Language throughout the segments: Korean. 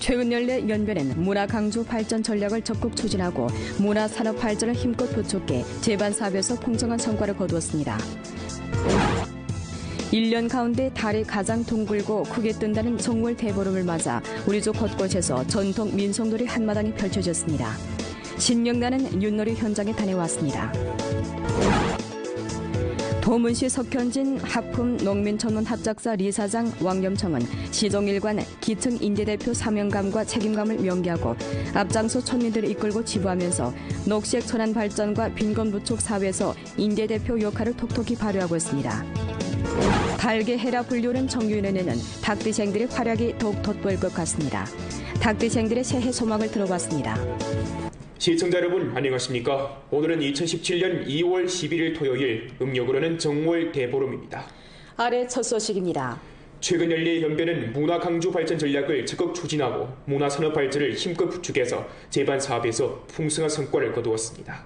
최근 연례 연변은 문화강조 발전 전략을 적극 추진하고 문화산업 발전을 힘껏 부촉해 제반 사업에서 풍성한 성과를 거두었습니다. 1년 가운데 달이 가장 둥글고 크게 뜬다는 정월 대보름을 맞아 우리 주 곳곳에서 전통 민속놀이 한마당이 펼쳐졌습니다. 신명나는 윷놀이 현장에 다녀왔습니다. 도문시 석현진 하품 농민전문합작사 리사장 왕염청은 시정일관 기층 인재대표 사명감과 책임감을 명기하고 앞장서 촌민들을 이끌고 지부하면서 녹색 천안 발전과 빈곤부축 사회에서 인재대표 역할을 톡톡히 발휘하고 있습니다. 달게 해라 불리우는 정유인에는 닭띠생들의 활약이 더욱 돋보일 것 같습니다. 닭띠생들의 새해 소망을 들어봤습니다. 시청자 여러분 안녕하십니까? 오늘은 2017년 2월 11일 토요일 음력으로는 정월 대보름입니다. 아래 첫 소식입니다. 최근 연례 연변은 문화강조 발전 전략을 적극 추진하고 문화산업 발전을 힘껏 부축해서 제반 사업에서 풍성한 성과를 거두었습니다.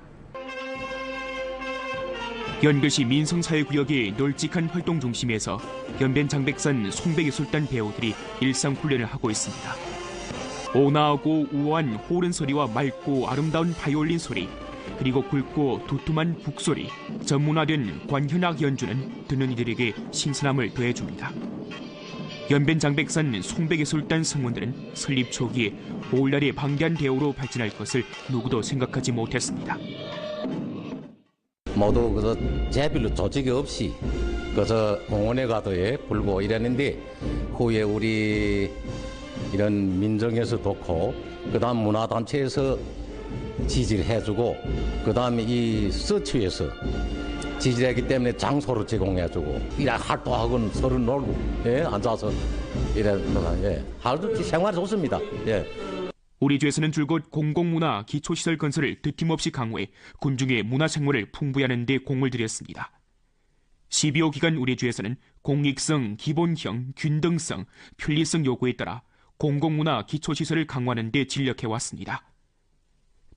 연결시 민성사회구역의 널찍한 활동 중심에서 연변 장백산 송백예술단 배우들이 일상훈련을 하고 있습니다. 온화하고 우아한 호른 소리와 맑고 아름다운 바이올린 소리, 그리고 굵고 두툼한 북소리, 전문화된 관현악 연주는 듣는 이들에게 신선함을 더해줍니다. 연변 장백산 송백예술단 성원들은 설립 초기에 오늘날의 방대한 대우로 발전할 것을 누구도 생각하지 못했습니다. 모두 그저 제별로 조직이 없이 그저 공원에 가도 불고 이랬는데 후에 우리 이런 민정에서 좋고 그다음 문화단체에서 지지를 해주고 그다음에 이 서초에서 지지하기 때문에 장소를 제공해주고 이래 활동하고는 서로 놀고 앉아서 이래 아주 생활이 좋습니다. 우리 주에서는 줄곧 공공문화 기초시설 건설을 드팀없이 강화해 군중의 문화생활을 풍부히 하는 데 공을 들였습니다. 12호 기간 우리 주에서는 공익성, 기본형, 균등성, 편리성 요구에 따라 공공문화 기초시설을 강화하는 데 진력해왔습니다.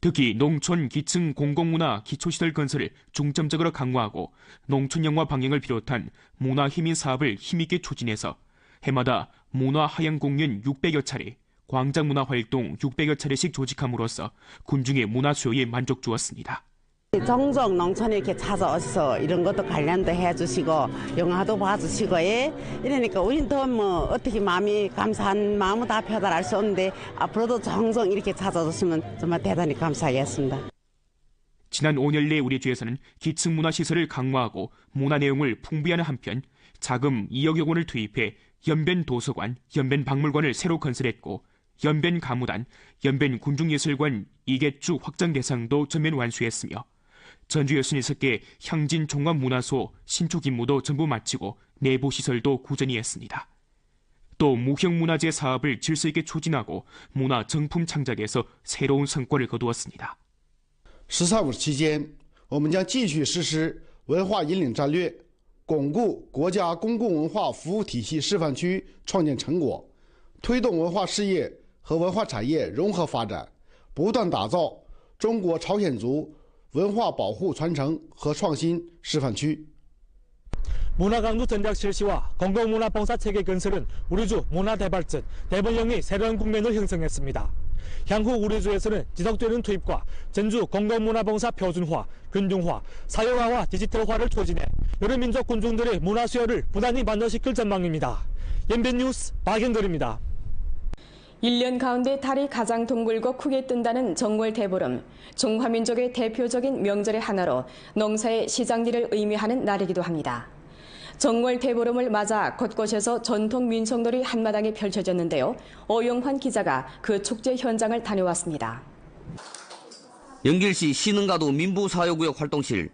특히 농촌 기층 공공문화 기초시설 건설을 중점적으로 강화하고 농촌영화 방영을 비롯한 문화희민 사업을 힘있게 추진해서 해마다 문화하향 공연 600여 차례, 광장문화활동 600여 차례씩 조직함으로써 군중의 문화 수요에 만족 주었습니다. 종종 농촌에 이렇게 찾아오셔서 이런 것도 관련도 해주시고 영화도 봐주시고 이러니까 우린 더 어떻게 마음이 감사한 마음은 다 표달할 수 없는데 앞으로도 종종 이렇게 찾아주시면 정말 대단히 감사하겠습니다. 지난 5년 내 우리 주에서는 기층 문화시설을 강화하고 문화 내용을 풍부히하는 한편 자금 2억여 원을 투입해 연변 도서관, 연변 박물관을 새로 건설했고 연변 가무단, 연변 군중예술관 2개주 확장 대상도 전면 완수했으며 전주 66개 향진 종합문화소 신축 임무도 전부 마치고 내부 시설도 구전히 했습니다. 또 무형문화재 사업을 질서 있게 추진하고 문화 정품 창작에서 새로운 성과를 거두었습니다. 14期间我们将继续实施文化引领战略，巩固国家公共文化服务体系示范区创建成果，推动文化事业和文化产业融合发展，不断打造中国朝鲜族文化保护传承和创新示范区。 문화강조 전략 실시와 공공문화 봉사 체계 건설은 우리주 문화대발전, 대본령의 새로운 국면을 형성했습니다. 향후 우리주에서는 지속되는 투입과 전주 공공문화봉사 표준화, 균등화, 사회화와 디지털화를 추진해 여러 민족 군중들의 문화 수요를 부단히 만족시킬 전망입니다. 연변 뉴스 박영걸입니다. 1년 가운데 달이 가장 둥글고 크게 뜬다는 정월 대보름, 중화민족의 대표적인 명절의 하나로 농사의 시장일을 의미하는 날이기도 합니다. 정월 대보름을 맞아 곳곳에서 전통 민속놀이 한마당이 펼쳐졌는데요. 오영환 기자가 그 축제 현장을 다녀왔습니다. 연길시 신흥가도 민부사회구역 활동실.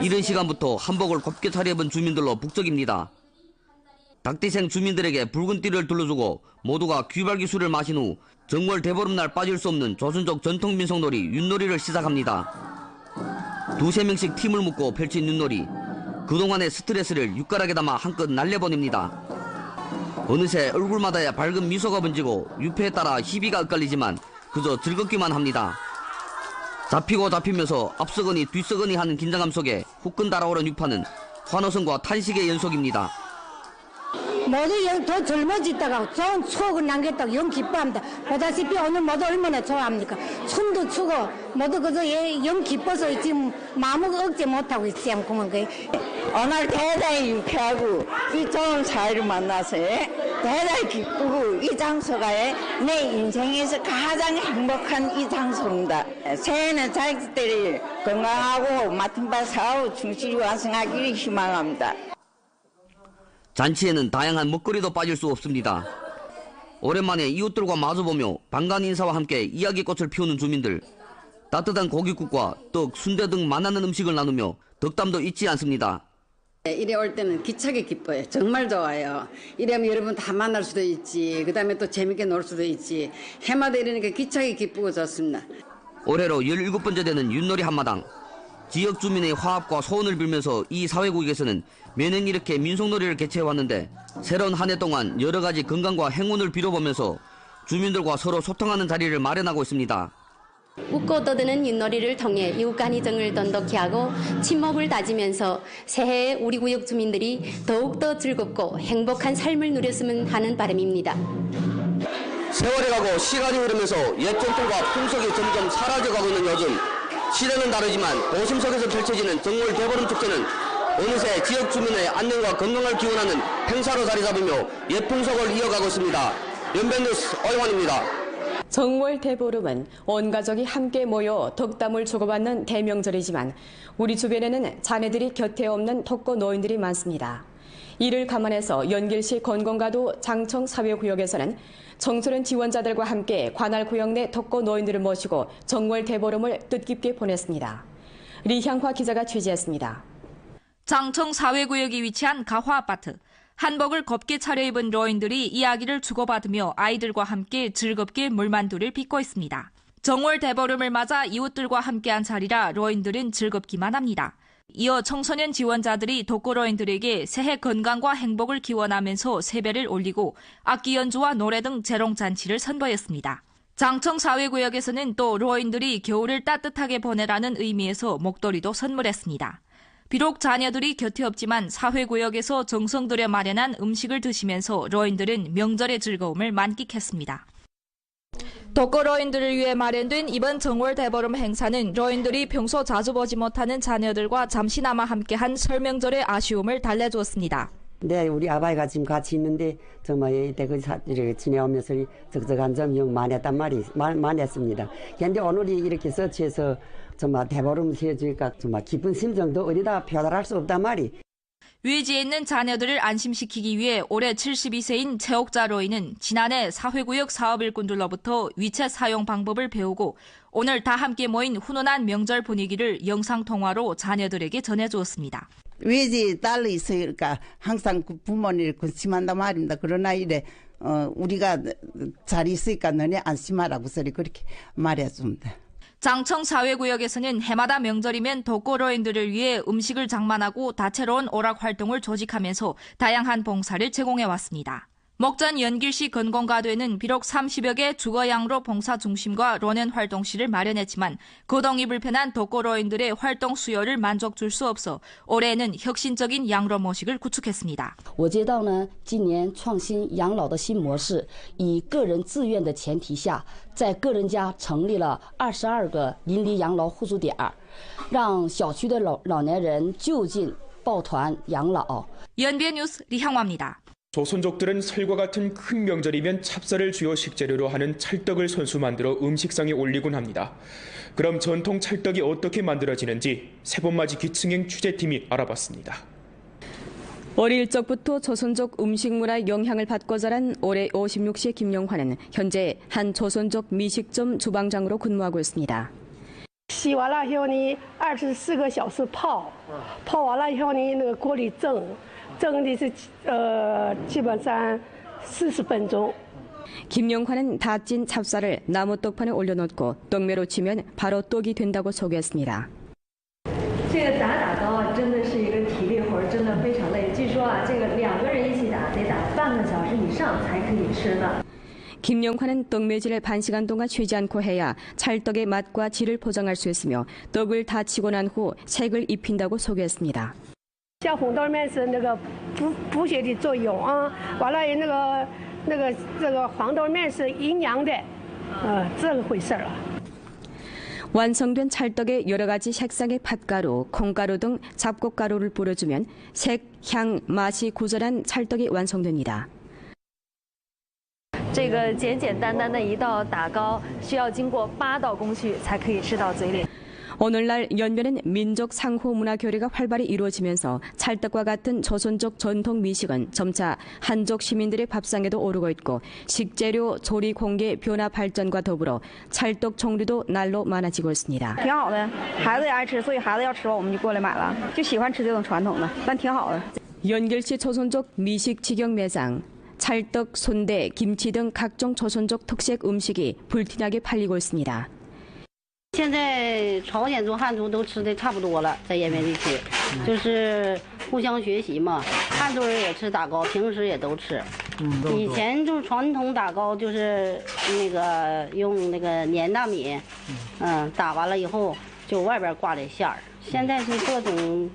이른 시간부터 한복을 곱게 차려입은 주민들로 북적입니다. 닭띠생 주민들에게 붉은 띠를 둘러주고 모두가 귀발기술을 마신 후 정월 대보름날 빠질 수 없는 조선족 전통 민속놀이 윷놀이를 시작합니다. 두세 명씩 팀을 묶고 펼친 윷놀이. 그동안의 스트레스를 윷가락에 담아 한껏 날려보냅니다. 어느새 얼굴마다야 밝은 미소가 번지고 유폐에 따라 희비가 엇갈리지만 그저 즐겁기만 합니다. 잡히고 잡히면서 앞서거니 뒤서거니 하는 긴장감 속에 후끈 달아오른 유파는 환호성과 탄식의 연속입니다. 모두 더 젊어졌다가 좋은 추억을 남겼다고 영 기뻐합니다. 보다시피 오늘 모두 얼마나 좋아합니까? 춤도 추고 모두 그저 영 기뻐서 지금 마음을 억제 못하고 있어요. 오늘 대단히 유쾌하고 이 좋은 사이를 만나서 대단히 기쁘고 이 장소가 내 인생에서 가장 행복한 이 장소입니다. 새해는 자식들이 건강하고 맡은 바 사하고 충실히 완성하기를 희망합니다. 잔치에는 다양한 먹거리도 빠질 수 없습니다. 오랜만에 이웃들과 마주보며 반가운 인사와 함께 이야기꽃을 피우는 주민들. 따뜻한 고깃국과 떡, 순대 등 만나는 음식을 나누며 덕담도 잊지 않습니다. 이래 올 때는 기차게 기뻐요. 정말 좋아요. 이러면 여러분 다 만날 수도 있지. 그 다음에 또 재밌게 놀 수도 있지. 해마다 이러니까 기차게 기쁘고 좋습니다. 올해로 17번째 되는 윷놀이 한마당. 지역 주민의 화합과 소원을 빌면서 이 사회구역에서는 매년 이렇게 민속놀이를 개최해왔는데 새로운 한 해 동안 여러 가지 건강과 행운을 빌어보면서 주민들과 서로 소통하는 자리를 마련하고 있습니다. 웃고 떠드는 윷놀이를 통해 이웃 간의 정을 돈독히 하고 친목을 다지면서 새해에 우리 구역 주민들이 더욱더 즐겁고 행복한 삶을 누렸으면 하는 바람입니다. 세월이 가고 시간이 흐르면서 옛 전통과 풍속이 점점 사라져가고 있는 요즘 시대는 다르지만 도심 속에서 펼쳐지는 정월 대보름 축제는 어느새 지역 주민의 안녕과 건강을 기원하는 행사로 자리 잡으며 옛 풍속을 이어가고 있습니다. 연변뉴스 오영환입니다. 정월 대보름은 온 가족이 함께 모여 덕담을 주고받는 대명절이지만 우리 주변에는 자녀들이 곁에 없는 독거 노인들이 많습니다. 이를 감안해서 연길시 건곤가도 장청 사회구역에서는 청소년 지원자들과 함께 관할 구역 내 독거 노인들을 모시고 정월 대보름을 뜻깊게 보냈습니다. 리향화 기자가 취재했습니다. 장청 사회구역이 위치한 가화아파트. 한복을 곱게 차려입은 노인들이 이야기를 주고받으며 아이들과 함께 즐겁게 물만두를 빚고 있습니다. 정월 대보름을 맞아 이웃들과 함께한 자리라 노인들은 즐겁기만 합니다. 이어 청소년 지원자들이 독거노인들에게 새해 건강과 행복을 기원하면서 세배를 올리고 악기 연주와 노래 등 재롱잔치를 선보였습니다. 장청 사회구역에서는 또 노인들이 겨울을 따뜻하게 보내라는 의미에서 목도리도 선물했습니다. 비록 자녀들이 곁에 없지만 사회구역에서 정성 들여 마련한 음식을 드시면서 노인들은 명절의 즐거움을 만끽했습니다. 독거노인들을 위해 마련된 이번 정월 대보름 행사는 노인들이 평소 자주 보지 못하는 자녀들과 잠시나마 함께한 설명절의 아쉬움을 달래주었습니다. 네, 우리 아바이가 지금 같이 있는데 정말 이때 이렇게 지내오면서 적적한 점이 많았단 많았습니다. 그런데 오늘이 이렇게 서치해서 정말 대보름 세주니까 정말 기쁜 심정도 어디다 표달할 수 없단 말이. 외지에 있는 자녀들을 안심시키기 위해 올해 72세인 최옥자 노인은 지난해 사회구역 사업 일꾼들로부터 위챗 사용 방법을 배우고 오늘 다 함께 모인 훈훈한 명절 분위기를 영상통화로 자녀들에게 전해주었습니다. 외지에 딸이 있으니까 항상 부모님을 관심한단 말입니다. 그러나 이래 우리가 잘 있으니까 너네 안심하라고 소리 그렇게 말해줍니다. 장청 사회구역에서는 해마다 명절이면 독거노인들을 위해 음식을 장만하고 다채로운 오락 활동을 조직하면서 다양한 봉사를 제공해왔습니다. 목전 연길시 건곤가도에는 비록 30여 개 주거양로 봉사 중심과 론앤 활동실을 마련했지만 거동이 불편한 독거노인들의 활동 수요를 만족 줄 수 없어 올해에는 혁신적인 양로 모식을 구축했습니다. 我街道呢今年创新养老的新模式，以个人自愿的前提下，在个人家成立了22个邻里养老互助点，让小区的老年人就近抱团养老。 연변뉴스 리향화입니다. 조선족들은 설과 같은 큰 명절이면 찹쌀을 주요 식재료로 하는 찰떡을 손수 만들어 음식상에 올리곤 합니다. 그럼 전통 찰떡이 어떻게 만들어지는지 세번맞이 기층행 취재팀이 알아봤습니다. 어릴 적부터 조선족 음식 문화의 영향을 받고 자란 올해 56세 김영환은 현재 한 조선족 미식점 주방장으로 근무하고 있습니다. 洗完了以后呢，24个小时泡，泡完了以后呢，那个锅里蒸的是基本上40分钟。 김영환은 다 찐 찹쌀을 나무 떡판에 올려놓고 떡매로 치면 바로 떡이 된다고 소개했습니다. 这个打糕真的是一个体力活，真的非常累。据说啊，这个2个人一起打，得打半个小时以上才可以吃的。 김영환은 떡매질을 반 시간 동안 쉬지 않고 해야 찰떡의 맛과 질을 보장할 수 있으며 떡을 다 치고 난 후 색을 입힌다고 소개했습니다. 像红豆面是那个补血的作用啊。完了这个黄豆面是营养的，这个回事儿啊。 완성된 찰떡에 여러 가지 색상의 팥가루, 콩가루 등 잡곡가루를 뿌려주면 색, 향, 맛이 구절한 찰떡이 완성됩니다. 这个简简单单的一道打糕，需要经过8道工序才可以吃到嘴里。 오늘날 연변엔 민족 상호 문화 교류가 활발히 이루어지면서 찰떡과 같은 조선족 전통 미식은 점차 한족 시민들의 밥상에도 오르고 있고 식재료 조리 공개 변화 발전과 더불어 찰떡 종류도 날로 많아지고 있습니다. 挺好的，孩子也爱吃，所以孩子要吃完我们就过来买了，就喜欢吃这种传统的，但挺好的。 연길시 조선족 미식 직영 매장, 찰떡, 순대, 김치 등 각종 조선족 특색 음식이 불티나게 팔리고 있습니다. 现在朝鲜族、汉族都吃的差不多了，在延边地区，就是互相学习嘛。汉族人也吃打糕，平时也都吃。以前就是传统打糕，就是那个用那个粘大米，打完了以后就外边挂的馅儿。现在是各种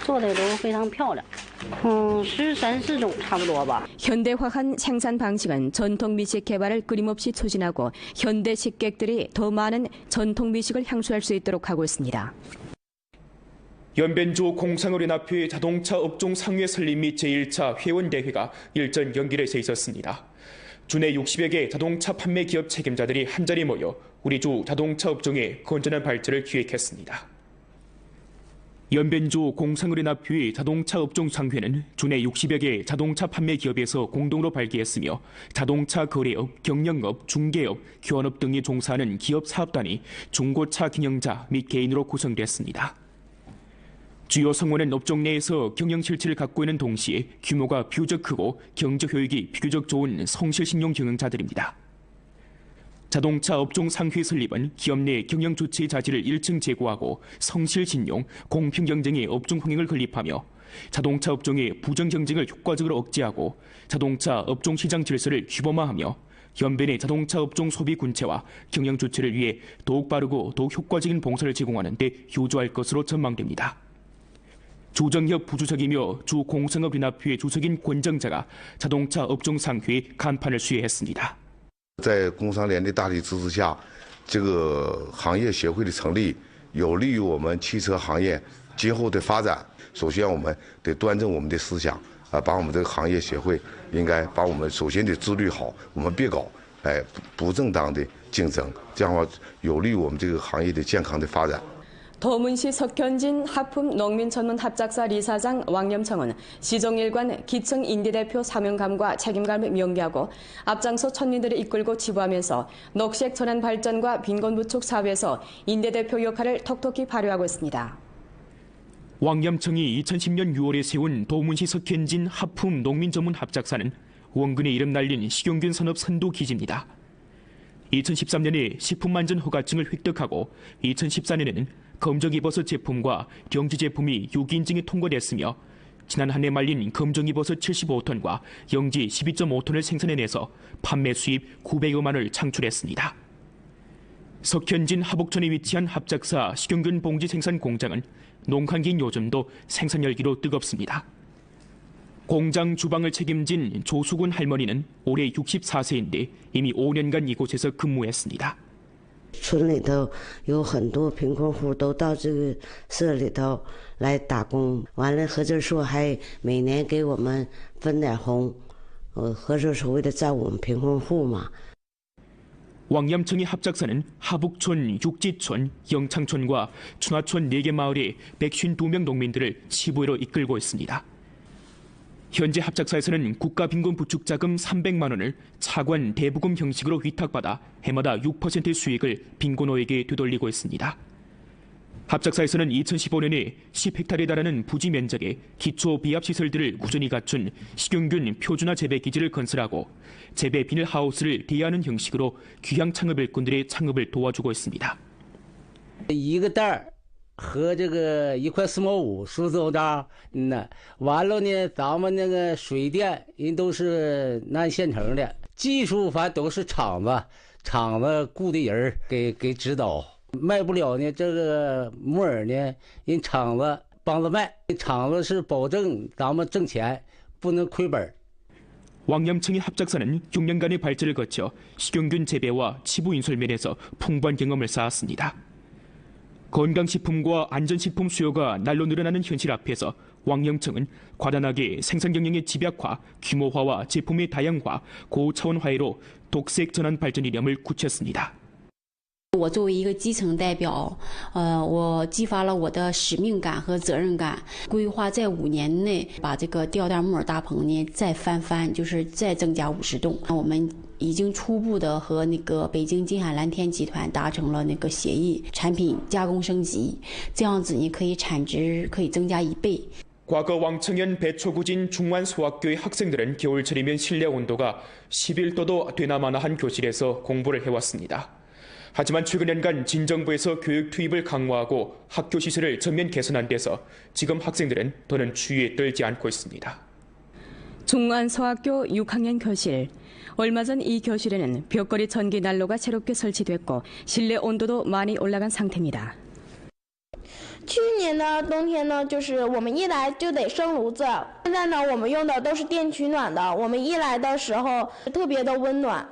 做的都非常漂亮。 13、14종差不多吧. 현대화한 생산 방식은 전통 미식 개발을 끊임없이 추진하고 현대 식객들이 더 많은 전통 미식을 향수할 수 있도록 하고 있습니다. 연변주 공상어련합회 자동차 업종 상회 설립 및 제1차 회원대회가 일전 연길에서 있었습니다. 주내 60여 개 자동차 판매 기업 책임자들이 한자리 모여 우리 주 자동차 업종의 건전한 발전을 기획했습니다. 연변주 공상어련합회 자동차 업종 상회는 주내 60여 개 자동차 판매 기업에서 공동으로 발기했으며 자동차 거래업, 경영업, 중개업, 교환업 등이 종사하는 기업 사업단이 중고차 경영자 및 개인으로 구성됐습니다. 주요 성원은 업종 내에서 경영 실체를 갖고 있는 동시에 규모가 비교적 크고 경제 효익이 비교적 좋은 성실신용 경영자들입니다. 자동차 업종 상회 설립은 기업 내 경영 주체의 자질을 1층 제고하고 성실 신용, 공평 경쟁의 업종 흥행을 건립하며 자동차 업종의 부정 경쟁을 효과적으로 억제하고 자동차 업종 시장 질서를 규범화하며 연변의 자동차 업종 소비 군체와 경영 주체를 위해 더욱 빠르고 더욱 효과적인 봉사를 제공하는 데 효조할 것으로 전망됩니다. 조정협 부주석이며 주공상업연합회 주석인 권정자가 자동차 업종 상회 간판을 수여했습니다. 在工商联的大力支持下，这个行业协会的成立，有利于我们汽车行业今后的发展。首先，我们得端正我们的思想，把我们这个行业协会应该把我们首先得自律好，我们别搞不正当的竞争，这样的话有利于我们这个行业的健康的发展。 도문시 석현진 하품 농민전문합작사 리사장 왕염청은 시정일관 기층 인대대표 사명감과 책임감을 명기하고 앞장서 천민들을 이끌고 지부하면서 녹색 전환 발전과 빈곤부축 사회에서 인대대표 역할을 톡톡히 발휘하고 있습니다. 왕염청이 2010년 6월에 세운 도문시 석현진 하품 농민전문합작사는 원근의 이름 날린 식용균 산업 선도 기지입니다. 2013년에 식품안전 허가증을 획득하고 2014년에는 검정이버섯 제품과 경지 제품이 유기인증이 통과됐으며 지난 한 해 말린 검정이버섯 75톤과 영지 12.5톤을 생산해내서 판매 수입 900여만 원을 창출했습니다. 석현진 하복천에 위치한 합작사 식용균 봉지 생산 공장은 농한기인 요즘도 생산 열기로 뜨겁습니다. 공장 주방을 책임진 조수군 할머니는 올해 64세인데 이미 5년간 이곳에서 근무했습니다. 村里头有很多贫困户都到这个社里头来打工，完了合作社还每年给我们分点红，合作社为了照顾我们贫困户嘛。 왕염청의 합작사는 하북촌, 육지촌, 영창촌과 춘하촌 4개 마을의 152명 농민들을 시부회로 이끌고 있습니다. 현재 합작사에서는 국가빈곤부축자금 300만 원을 차관 대부금 형식으로 위탁받아 해마다 6%의 수익을 빈곤호에게 되돌리고 있습니다. 합작사에서는 2015년에 10헥타르에 달하는 부지 면적의 기초 비압시설들을 꾸준히 갖춘 식용균 표준화 재배기지를 건설하고 재배 비닐하우스를 대여하는 형식으로 귀향 창업 일꾼들의 창업을 도와주고 있습니다. 1个袋和这个1块4毛5是这样，完了呢，咱们那个水电人都是按现成的，技术反正都是厂子雇的人给指导，卖不了呢，这个木耳呢，人厂子帮帮着卖，厂子是保证咱们挣钱，不能亏本。 왕염청의 합작사는 6년간의 발전을 거쳐 식용균 재배와 치부 인솔 면에서 풍부한 경험을 쌓았습니다. 건강식품과 안전식품 수요가 날로 늘어나는 현실 앞에서 왕염청은 과단하게 생산 경영의 집약화, 규모화와 제품의 다양화, 고차원화해로 독색 전환 발전 이념을 굳혔습니다. 我作为一个基层代表，我激发了我的使命感和责任感，规划在5年内把这个吊带木耳大棚呢再翻番，就是再增加50栋。我们已经初步的和那个北京金海蓝天集团达成了那个协议，产品加工升级，这样子呢可以产值可以增加1倍。 과거 왕청현 배초구진 중환소학교의 학생들은 겨울철이면 실내 온도가 11도도 되나마나한 교실에서 공부를 해왔습니다. 하지만 최근 연간 진정부에서 교육 투입을 강화하고 학교 시설을 전면 개선한 데서 지금 학생들은 더는 추위에 떨지 않고 있습니다. 중안서학교 6학년 교실. 얼마 전 이 교실에는 벽걸이 전기 난로가 새롭게 설치됐고 실내 온도도 많이 올라간 상태입니다. 去年呢，冬天呢，就是我们一来就得生炉子。现在呢，我们用的都是电取暖的。我们一来的时候特别的温暖。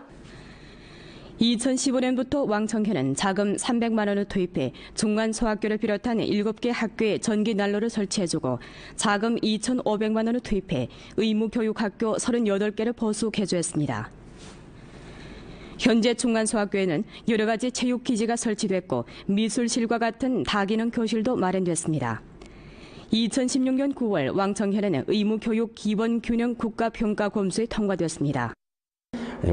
2015년부터 왕청현은 자금 300만 원을 투입해 중간소학교를 비롯한 7개 학교에 전기 난로를 설치해주고 자금 2,500만 원을 투입해 의무교육학교 38개를 보수 개조했습니다. 현재 중간소학교에는 여러 가지 체육기지가 설치됐고 미술실과 같은 다기능 교실도 마련됐습니다. 2016년 9월 왕청현에는 의무교육 기본균형 국가평가검수에 통과됐습니다.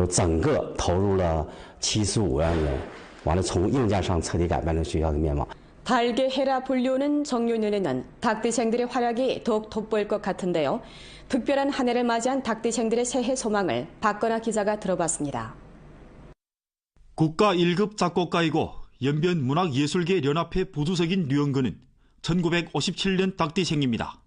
整个投入了75万元，完了从硬件上彻底改变了学校的面貌。 달게 해라 불리우는 정유년에는 닭대생들의 활약이 더욱 돋보일 것 같은데요. 특별한 한 해를 맞이한 닭대생들의 새해 소망을 박건아 기자가 들어봤습니다. 국가 1급 작곡가이고 연변문학예술계 연합회 부두석인 류영근은 1957년 닭대생입니다.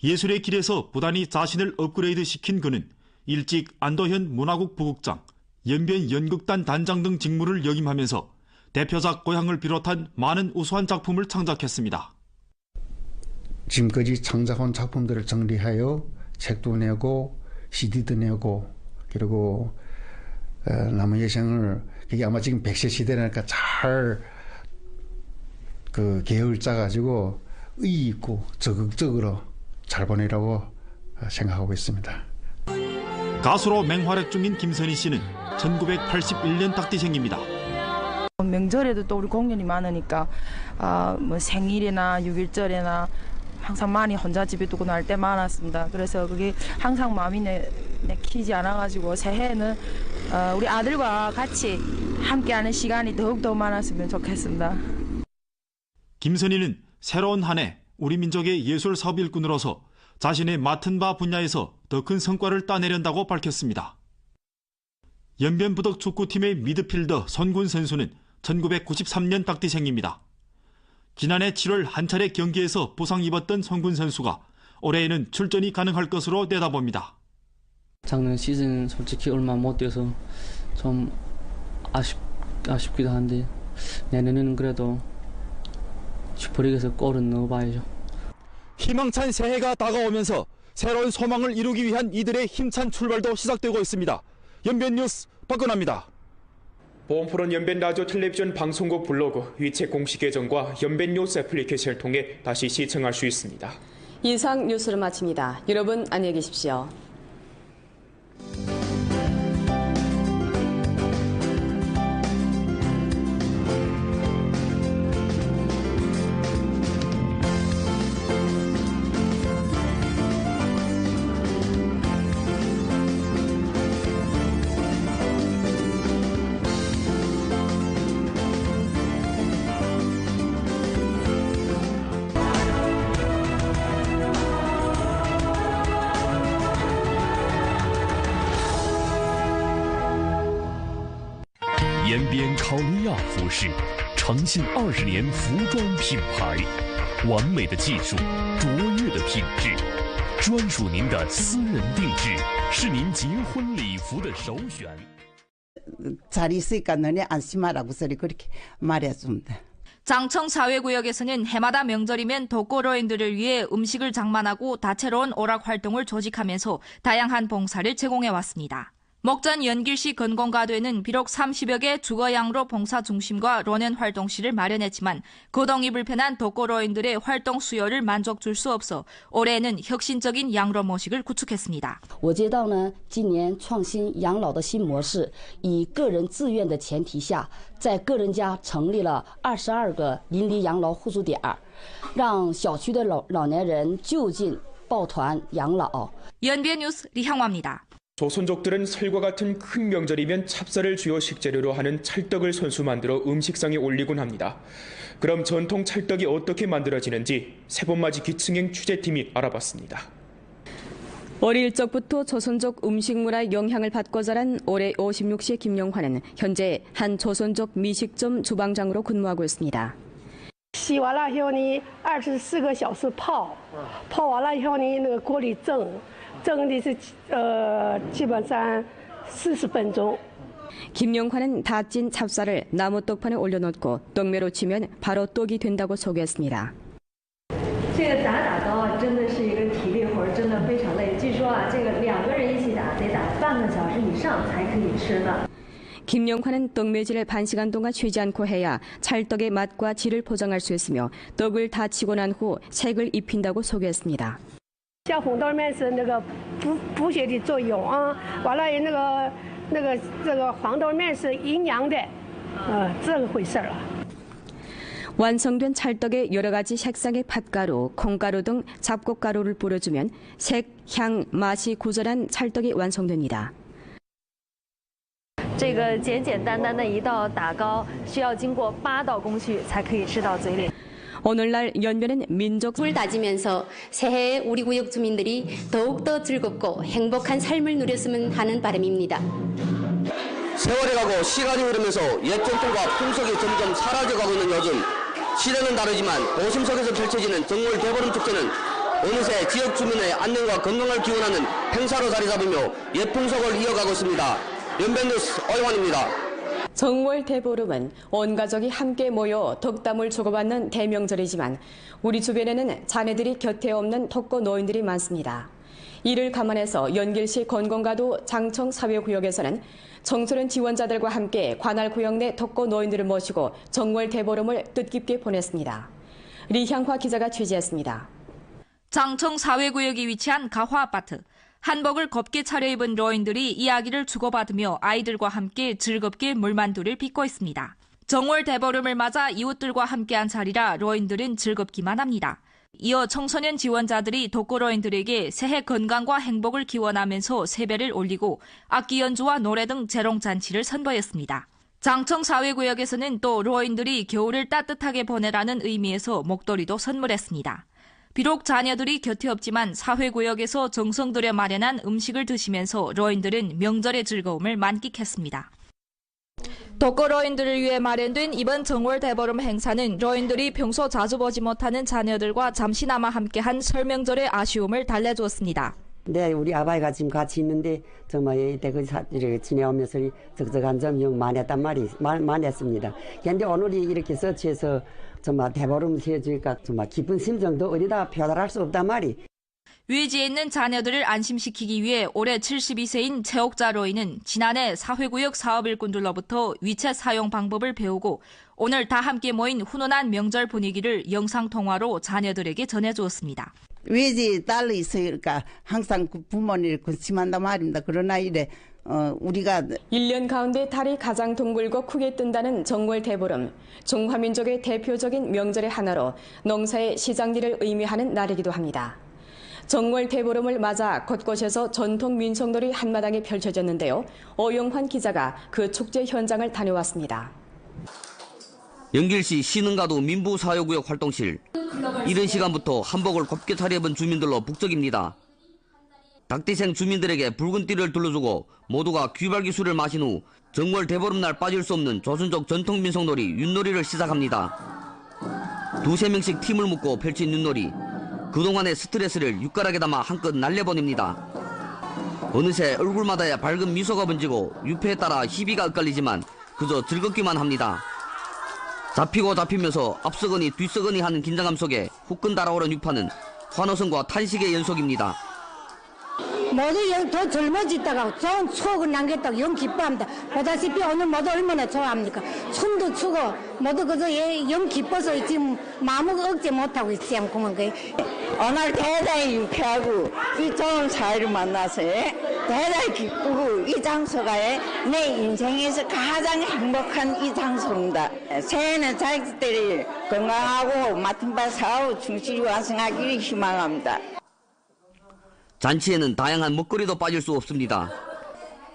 예술의 길에서 부단히 자신을 업그레이드시킨 그는 일찍 안도현 문화국 부국장, 연변 연극단 단장 등 직무를 역임하면서 대표작 고향을 비롯한 많은 우수한 작품을 창작했습니다. 지금까지 창작한 작품들을 정리하여 책도 내고 CD도 내고 그리고 남은 예생을 그게 아마 지금 100세 시대니까 잘 계획을 짜가지고 의의 있고 적극적으로 잘 보내라고 생각하고 있습니다. 가수로 맹활약 중인 김선희 씨는 1981년 닭대생입니다. 명절에도 또 우리 공연이 많으니까 뭐 생일이나 6.1절에나 항상 많이 혼자 집에 두고 날 때 많았습니다. 그래서 그게 항상 마음이 내키지 않아가지고 새해에는 우리 아들과 같이 함께하는 시간이 더욱더 많았으면 좋겠습니다. 김선희는 새로운 한 해 우리 민족의 예술 사업 일꾼으로서 자신의 맡은 바 분야에서 더 큰 성과를 따내린다고 밝혔습니다. 연변부덕 축구팀의 미드필더 손군 선수는 1993년 닭대생입니다. 지난해 7월 한 차례 경기에서 부상 입었던 손군 선수가 올해에는 출전이 가능할 것으로 내다봅니다. 작년 시즌 솔직히 얼마 못 뛰어서 좀 아쉽기도 한데 내년에는 그래도 슈퍼리그에서 골은 넣어봐야죠. 희망찬 새해가 다가오면서 새로운 소망을 이루기 위한 이들의 힘찬 출발도 시작되고 있습니다. 연변뉴스 박건아입니다. 보험프로는 연변 라디오 텔레비전 방송국 블로그 위챗 공식 계정과 연변뉴스 애플리케이션을 통해 다시 시청할 수 있습니다. 이상 뉴스를 마칩니다. 여러분 안녕히 계십시오.延边考尼亚服饰，诚信20年服装品牌，完美的技术，卓越的品质，专属您的私人定制，是您结婚礼服的首选。 잘 있으니까 너네 안심하라고 소리 그렇게 말해줍니다. 장청 사회구역에서는 해마다 명절이면 독거노인들을 위해 음식을 장만하고 다채로운 오락 활동을 조직하면서 다양한 봉사를 제공해왔습니다. 목전 연길시 건공가도에는 비록 30여 개 주거양로 봉사 중심과 노년 활동실을 마련했지만 거동이 불편한 독거노인들의 활동 수요를 만족 줄 수 없어 올해는 혁신적인 양로 모식을 구축했습니다. 我街道呢，今年创新养老的新模式，以个人自愿的前提下，在个人家成立了22个邻里养老互助点，让小区的老年人就近抱团养老。 연비의 뉴스 리향화입니다. 조선족들은 설과 같은 큰 명절이면 찹쌀을 주요 식재료로 하는 찰떡을 손수 만들어 음식상에 올리곤 합니다. 그럼 전통 찰떡이 어떻게 만들어지는지 세번맞이 기층행 취재팀이 알아봤습니다. 어릴 적부터 조선족 음식 문화의 영향을 받고 자란 올해 56세 김영환은 현재 한 조선족 미식점 주방장으로 근무하고 있습니다. 洗完了以后呢，24个小时泡，泡完了以后呢，那个锅里蒸。 蒸的是基本上40分钟。 김영환은 다 찐 찹쌀을 나무 떡판에 올려놓고 떡매로 치면 바로 떡이 된다고 소개했습니다. 这个打糕啊，真的是一个体力活，真的非常累。据说啊，这个2个人一起打，得打半个小时以上才可以吃呢。 김영환은 떡매질을 반 시간 동안 쉬지 않고 해야 찰떡의 맛과 질을 보장할 수 있으며 떡을 다 치고 난 후 색을 입힌다고 소개했습니다. 像红豆面是那个补血的作用啊，完了这个黄豆面是营养的，这个回事儿啊。 완성된 찰떡에 여러 가지 색상의 팥가루, 콩가루 등 잡곡가루를 뿌려주면 색, 향, 맛이 구절한 찰떡이 완성됩니다. 这个简简单单的一道打糕，需要经过8道工序才可以吃到嘴里。 오늘날 연변은 민족을 다지면서 새해에 우리 구역 주민들이 더욱더 즐겁고 행복한 삶을 누렸으면 하는 바람입니다. 세월이 가고 시간이 흐르면서 옛 전통과 풍속이 점점 사라져가고 있는 요즘 시대는 다르지만 도심 속에서 펼쳐지는 정월 대보름 축제는 어느새 지역 주민의 안녕과 건강을 기원하는 행사로 자리 잡으며 옛 풍속을 이어가고 있습니다. 연변뉴스 어영환입니다. 정월 대보름은 온 가족이 함께 모여 덕담을 주고받는 대명절이지만 우리 주변에는 자녀들이 곁에 없는 독거 노인들이 많습니다. 이를 감안해서 연길시 건공가도 장청 사회구역에서는 청소년 지원자들과 함께 관할 구역 내 독거 노인들을 모시고 정월 대보름을 뜻깊게 보냈습니다. 리향화 기자가 취재했습니다. 장청 사회구역이 위치한 가화아파트. 한복을 곱게 차려입은 노인들이 이야기를 주고받으며 아이들과 함께 즐겁게 물만두를 빚고 있습니다. 정월 대보름을 맞아 이웃들과 함께한 자리라 노인들은 즐겁기만 합니다. 이어 청소년 지원자들이 독거노인들에게 새해 건강과 행복을 기원하면서 세배를 올리고 악기 연주와 노래 등 재롱잔치를 선보였습니다. 장청 사회구역에서는 또 노인들이 겨울을 따뜻하게 보내라는 의미에서 목도리도 선물했습니다. 비록 자녀들이 곁에 없지만 사회구역에서 정성 들여 마련한 음식을 드시면서 노인들은 명절의 즐거움을 만끽했습니다. 독거노인들을 위해 마련된 이번 정월 대보름 행사는 노인들이 평소 자주 보지 못하는 자녀들과 잠시나마 함께한 설명절의 아쉬움을 달래주었습니다. 네, 우리 아바이가 지금 같이 있는데 정말 이때 이렇게 지내오면서 적적한 점이 많았단 많았습니다. 그런데 오늘이 이렇게 서치해서 정말 대보름 세주니까 정말 기쁜 심정도 어디다 표달할 수 없단 말이. 외지에 있는 자녀들을 안심시키기 위해 올해 72세인 최옥자 노인은 지난해 사회구역 사업 일꾼들로부터 위챗 사용 방법을 배우고 오늘 다 함께 모인 훈훈한 명절 분위기를 영상통화로 자녀들에게 전해주었습니다. 외지 딸이 있으니까 항상 부모님을 관심한단 말입니다. 그러나 이래 우리가 1년 가운데 달이 가장 둥글고 크게 뜬다는 정월 대보름. 중화민족의 대표적인 명절의 하나로 농사의 시작일을 의미하는 날이기도 합니다. 정월 대보름을 맞아 곳곳에서 전통 민속놀이 한마당에 펼쳐졌는데요. 오영환 기자가 그 축제 현장을 다녀왔습니다. 연길시 신흥가도 민부사회구역 활동실. 이른 시간부터 한복을 곱게 차려입은 주민들로 북적입니다. 닭대생 주민들에게 붉은 띠를 둘러주고 모두가 귀발기술을 마신 후 정월 대보름날 빠질 수 없는 조선족 전통 민속놀이 윷놀이를 시작합니다. 2~3명씩 팀을 묶고 펼친 윷놀이. 그동안의 스트레스를 윷가락에 담아 한껏 날려보냅니다. 어느새 얼굴마다야 밝은 미소가 번지고 유폐에 따라 희비가 엇갈리지만 그저 즐겁기만 합니다. 잡히고 잡히면서 앞서거니 뒤서거니 하는 긴장감 속에 후끈 달아오른 유파는 환호성과 탄식의 연속입니다. 모두 더 젊어졌다가 좋은 추억을 남겼다고 영 기뻐합니다. 보다시피 오늘 모두 얼마나 좋아합니까? 춤도 추고 모두 그저 영 기뻐서 지금 마음을 억제 못하고 있어요. 오늘 대단히 유쾌하고 이 좋은 사회를 만나서 대단히 기쁘고 이 장소가 내 인생에서 가장 행복한 이 장소입니다. 새해는 자식들이 건강하고 맡은 바 사하고 충실히 완성하기를 희망합니다. 잔치에는 다양한 먹거리도 빠질 수 없습니다.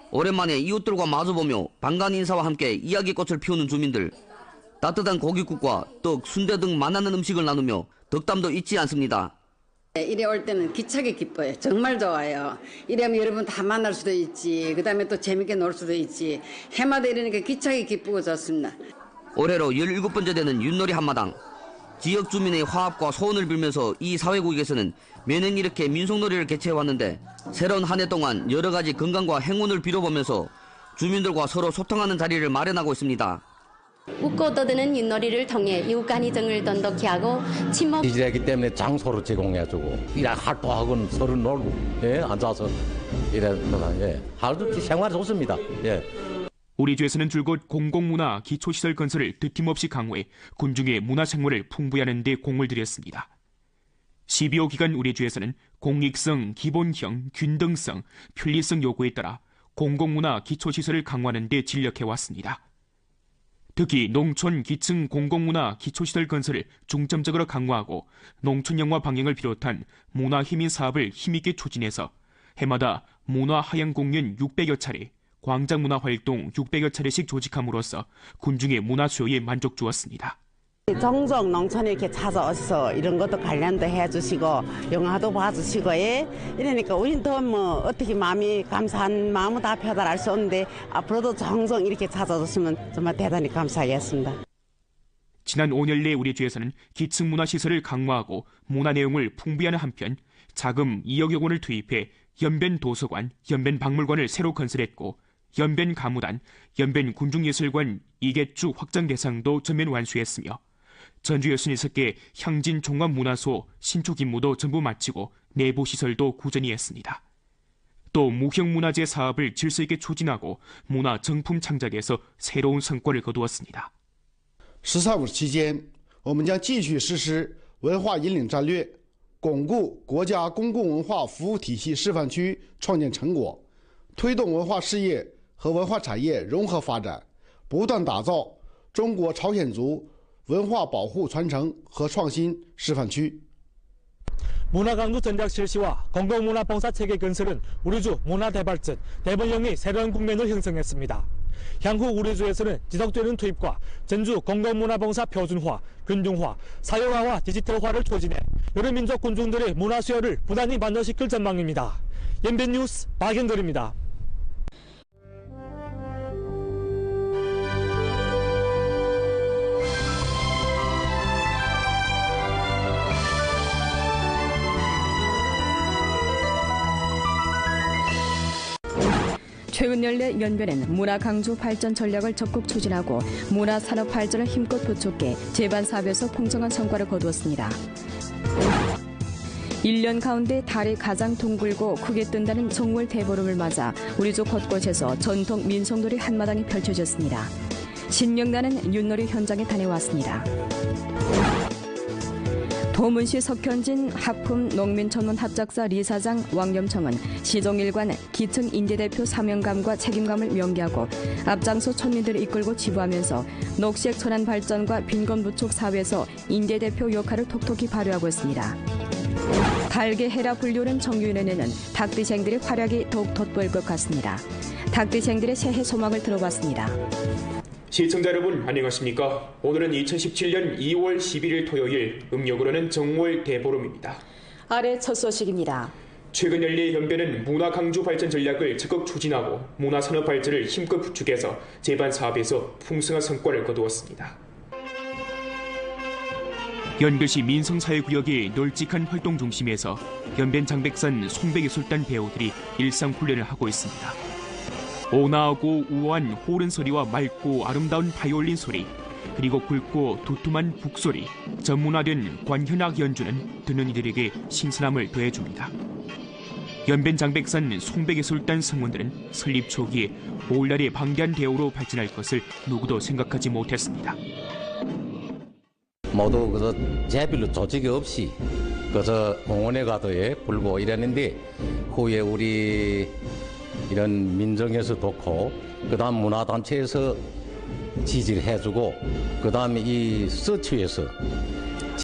오랜만에 이웃들과 마주보며 반가운 인사와 함께 이야기꽃을 피우는 주민들. 따뜻한 고깃국과 떡, 순대 등 만나는 음식을 나누며 덕담도 잊지 않습니다. 이래 올 때는 기차게 기뻐요. 정말 좋아요. 이러면 여러분 다 만날 수도 있지. 그 다음에 또 재밌게 놀 수도 있지. 해마다 이러니까 기차게 기쁘고 좋습니다. 올해로 17번째 되는 윷놀이 한마당. 지역 주민의 화합과 소원을 빌면서 이 사회구역에서는 매년 이렇게 민속놀이를 개최해왔는데 새로운 한 해 동안 여러 가지 건강과 행운을 빌어보면서 주민들과 서로 소통하는 자리를 마련하고 있습니다. 웃고 떠드는 윷놀이를 통해 이웃 간의 정을 돈독히 하고 친목 지지되기 때문에 장소를 제공해주고 이래 활동하고는 서로 놀고 앉아서 이래 아주 생활이 좋습니다. 우리 주에서는 줄곧 공공문화 기초시설 건설을 드팀없이 강화해 군중의 문화생활을 풍부히 하는 데 공을 들였습니다. 12호 기간 우리 주에서는 공익성, 기본형, 균등성, 편리성 요구에 따라 공공문화 기초시설을 강화하는 데 진력해왔습니다. 특히 농촌 기층 공공문화 기초시설 건설을 중점적으로 강화하고 농촌영화 방영을 비롯한 문화희민 사업을 힘있게 추진해서 해마다 문화하향 공연 600여 차례, 광장문화활동 600여 차례씩 조직함으로써 군중의 문화 수요에 만족 주었습니다. 종종 농촌에 이렇게 찾아오셔서 이런 것도 관련도 해주시고 영화도 봐주시고 이러니까 우린 더 어떻게 마음이 감사한 마음은 다 표달할 수 없는데 앞으로도 종종 이렇게 찾아주시면 정말 대단히 감사하겠습니다. 지난 5년 내 우리 주에서는 기층 문화시설을 강화하고 문화 내용을 풍부히하는 한편 자금 2억여 원을 투입해 연변 도서관, 연변 박물관을 새로 건설했고 연변 가무단, 연변 군중예술관 2개주 확장 대상도 전면 완수했으며 전주 66개 향진 종합문화소 신축 임무도 전부 마치고 내부 시설도 구전히 했습니다. 또 무형문화재 사업을 질서 있게 추진하고 문화 정품 창작에서 새로운 성과를 거두었습니다. 14期间，我们将继续实施文化引领战略，巩固国家公共文化服务体系示范区创建成果，推动文化事业和文化产业融合发展，不断打造中国朝鲜族文化保护传承和创新示范区。 문화강도 전략 실시와 공공문화 봉사 체계 건설은 우리주 문화대발전, 대번영의 새로운 국면을 형성했습니다. 향후 우리주에서는 지속되는 투입과 전주 공공문화봉사 표준화, 균등화, 사회화와 디지털화를 추진해 여러 민족 군중들의 문화 수요를 부단히 만족시킬 전망입니다. 연변 뉴스 박영걸입니다. 최근 연례 연변은 문화강조 발전 전략을 적극 추진하고 문화산업 발전을 힘껏 부촉해 제반 사업에서 풍성한 성과를 거두었습니다. 1년 가운데 달이 가장 둥글고 크게 뜬다는 정월 대보름을 맞아 우리주 곳곳에서 전통 민속놀이 한마당이 펼쳐졌습니다. 신명나는 윷놀이 현장에 다녀왔습니다. 도문시 석현진 하품 농민 전문 합작사 리사장 왕염청은 시종일관 기층 인재대표 사명감과 책임감을 명기하고 앞장서 촌민들을 이끌고 지부하면서 녹색 천안 발전과 빈곤 부축 사회에서 인재대표 역할을 톡톡히 발휘하고 있습니다. 달게 해라 불리우는 정유인에는 닭띠생들의 활약이 더욱 돋보일 것 같습니다. 닭띠생들의 새해 소망을 들어봤습니다. 시청자 여러분 안녕하십니까? 오늘은 2017년 2월 11일 토요일 음력으로는 정월 대보름입니다. 아래 첫 소식입니다. 최근 연례 연변은 문화강조 발전 전략을 적극 추진하고 문화산업 발전을 힘껏 부축해서 제반 사업에서 풍성한 성과를 거두었습니다. 연변시 민성사회구역의 널찍한 활동 중심에서 연변 장백산 송백예술단 배우들이 일상훈련을 하고 있습니다. 온화하고 우아한 호른 소리와 맑고 아름다운 바이올린 소리, 그리고 굵고 두툼한 북소리, 전문화된 관현악 연주는 듣는 이들에게 신선함을 더해줍니다. 연변 장백산 송백예술단 성원들은 설립 초기에 오울날의 방대한 대우로 발전할 것을 누구도 생각하지 못했습니다. 모두 그저 제별로 조직이 없이 그저 공원에 가도 불고 이랬는데 후에 우리 이런 민정에서 좋고 그다음 문화단체에서 지지를 해주고 그다음에 이 서치에서